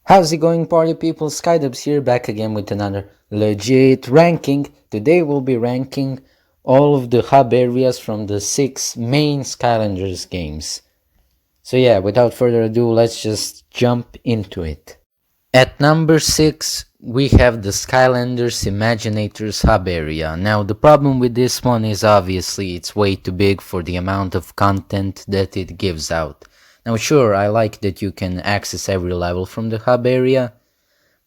How's it going, party people? Skydubs here, back again with another legit ranking. Today we'll be ranking all of the hub areas from the 6 main Skylanders games. So yeah, without further ado, let's just jump into it. At number 6, we have the Skylanders Imaginators hub area. Now the problem with this one is obviously it's way too big for the amount of content that it gives out. Now sure, I like that you can access every level from the hub area,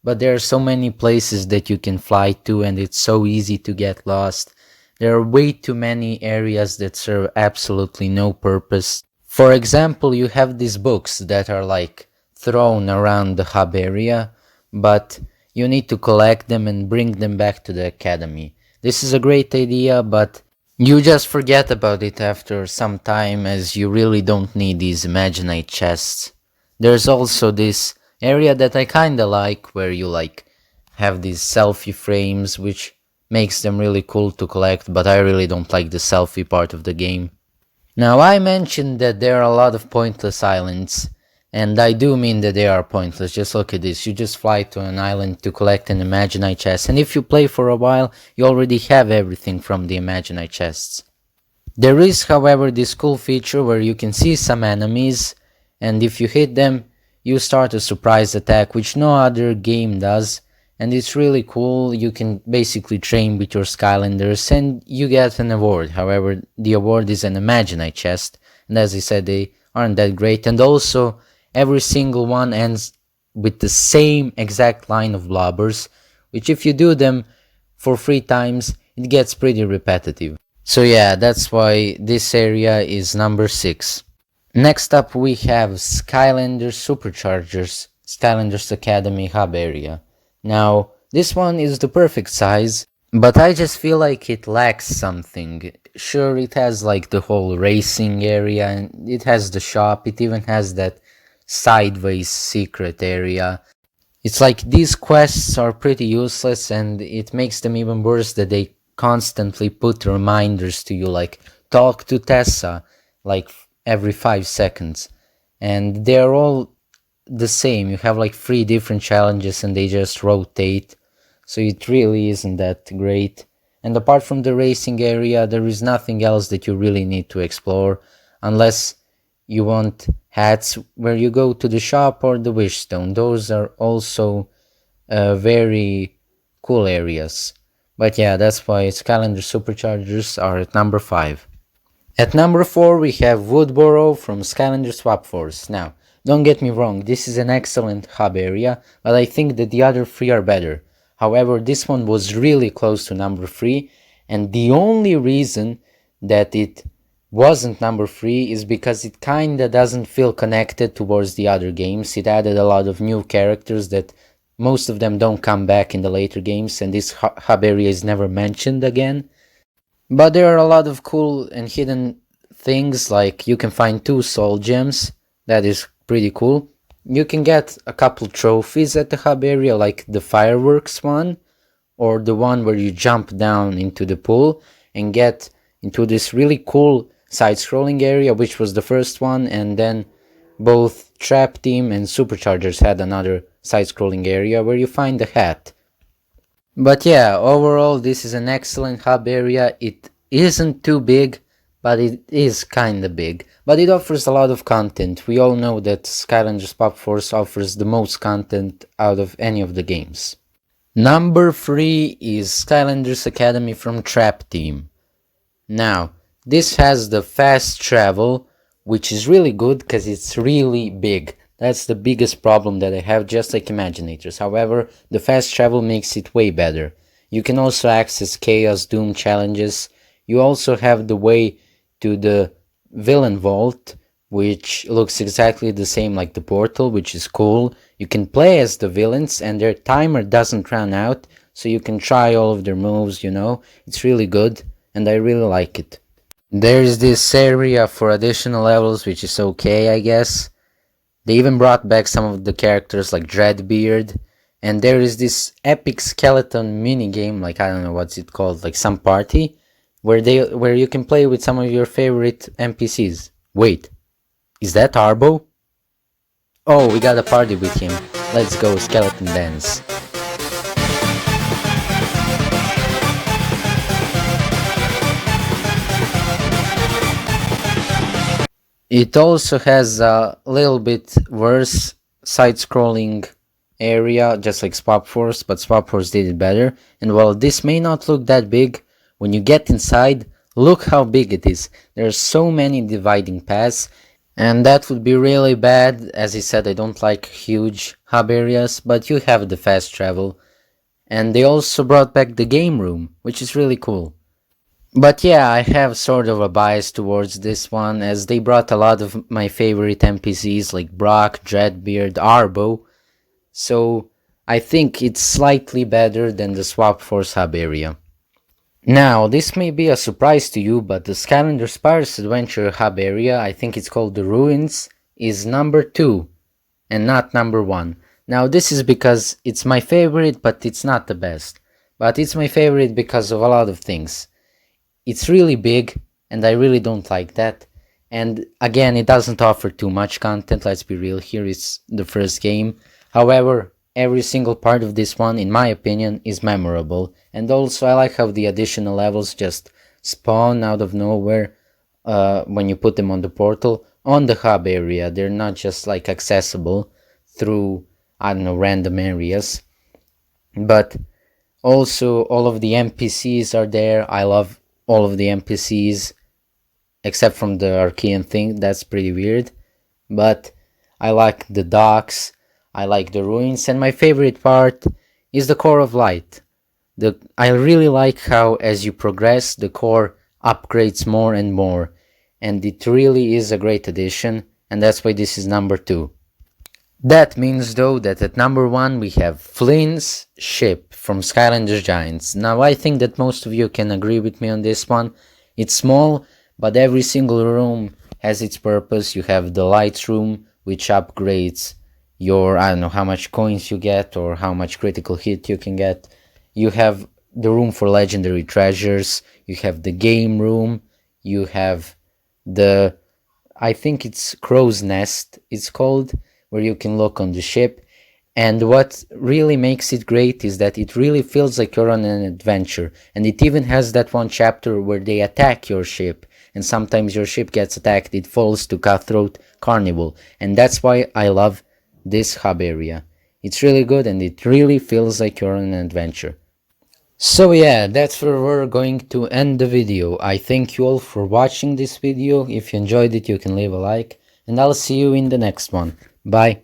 but there are so many places that you can fly to and it's so easy to get lost. There are way too many areas that serve absolutely no purpose. For example, you have these books that are like thrown around the hub area, but you need to collect them and bring them back to the academy. This is a great idea, but you just forget about it after some time, as you really don't need these Imaginite chests. There's also this area that I kinda like, where you like have these selfie frames, which makes them really cool to collect, but I really don't like the selfie part of the game. Now I mentioned that there are a lot of pointless islands, and I do mean that they are pointless. Just look at this, you just fly to an island to collect an Imaginite chest, and if you play for a while, you already have everything from the Imaginite chests. There is, however, this cool feature where you can see some enemies, and if you hit them, you start a surprise attack, which no other game does, and it's really cool. You can basically train with your Skylanders, and you get an award. However, the award is an Imaginite chest, and as I said, they aren't that great, and also every single one ends with the same exact line of blobbers, which if you do them for 3 times, it gets pretty repetitive. So yeah, that's why this area is number 6. Next up we have Skylanders Superchargers, Skylanders Academy hub area. Now, this one is the perfect size, but I just feel like it lacks something. Sure, it has like the whole racing area, and it has the shop, it even has that sideways secret area. It's like these quests are pretty useless, and it makes them even worse that they constantly put reminders to you, like talk to Tessa, like every 5 seconds, and they're all the same. You have like 3 different challenges and they just rotate, so it really isn't that great. And apart from the racing area, there is nothing else that you really need to explore, unless you want hats where you go to the shop, or the wish stone. Those are also very cool areas. But yeah, that's why Skylanders Superchargers are at number 5. At number 4 we have Woodboro from Skylanders Swap Force. Now, don't get me wrong, this is an excellent hub area, but I think that the other 3 are better. However, this one was really close to number 3, and the only reason that it wasn't number 3 is because it kinda doesn't feel connected towards the other games. It added a lot of new characters that most of them don't come back in the later games, and this hub area is never mentioned again. But there are a lot of cool and hidden things, like you can find 2 soul gems, that is pretty cool. You can get a couple trophies at the hub area, like the fireworks one, or the one where you jump down into the pool and get into this really cool side-scrolling area, which was the first one, and then both Trap Team and Superchargers had another side-scrolling area where you find a hat. But yeah, overall this is an excellent hub area. It isn't too big, but it is kinda big. But it offers a lot of content. We all know that Skylanders Pop Force offers the most content out of any of the games. Number 3 is Skylanders Academy from Trap Team. Now, this has the fast travel, which is really good because it's really big. That's the biggest problem that I have, just like Imaginators. However, the fast travel makes it way better. You can also access Chaos Doom challenges. You also have the way to the Villain Vault, which looks exactly the same like the portal, which is cool. You can play as the villains and their timer doesn't run out, so you can try all of their moves, you know. It's really good, and I really like it. There's this area for additional levels, which is okay, I guess. They even brought back some of the characters like Dreadbeard, and there is this epic skeleton minigame, like I don't know what's it called, like some party, where you can play with some of your favorite NPCs. Wait, is that Arbo? Oh, we got a party with him. Let's go skeleton dance. It also has a little bit worse side-scrolling area, just like Swap Force, but Swap Force did it better. And while this may not look that big, when you get inside, look how big it is. There are so many dividing paths, and that would be really bad. As I said, I don't like huge hub areas, but you have the fast travel. And they also brought back the game room, which is really cool. But yeah, I have sort of a bias towards this one, as they brought a lot of my favorite NPCs like Brock, Dreadbeard, Arbo, so I think it's slightly better than the Swap Force hub area. Now, this may be a surprise to you, but the Skylanders Pirates Adventure hub area, I think it's called the Ruins, is number 2 and not number 1. Now, this is because it's my favorite, but it's not the best. But it's my favorite because of a lot of things. It's really big, and I really don't like that. And again, it doesn't offer too much content, let's be real here, it's the first game. However, every single part of this one, in my opinion, is memorable. And also, I like how the additional levels just spawn out of nowhere when you put them on the portal, on the hub area. They're not just like accessible through, I don't know, random areas. But also, all of the NPCs are there. I love all of the NPCs, except from the Archean thing, that's pretty weird. But I like the docks, I like the ruins, and my favorite part is the Core of Light. I really like how as you progress, the core upgrades more and more, and it really is a great addition, and that's why this is number 2. That means though that at number 1 we have Flynn's ship from Skylanders Giants. Now I think that most of you can agree with me on this one. It's small, but every single room has its purpose. You have the lights room, which upgrades your, I don't know how much coins you get or how much critical hit you can get. You have the room for legendary treasures, you have the game room, you have the, I think it's Crow's Nest it's called, where you can look on the ship. And what really makes it great is that it really feels like you're on an adventure, and it even has that one chapter where they attack your ship, and sometimes your ship gets attacked, it falls to Cutthroat Carnival, and that's why I love this hub area. It's really good and it really feels like you're on an adventure. So yeah, that's where we're going to end the video. I thank you all for watching this video. If you enjoyed it, you can leave a like, and I'll see you in the next one. Bye.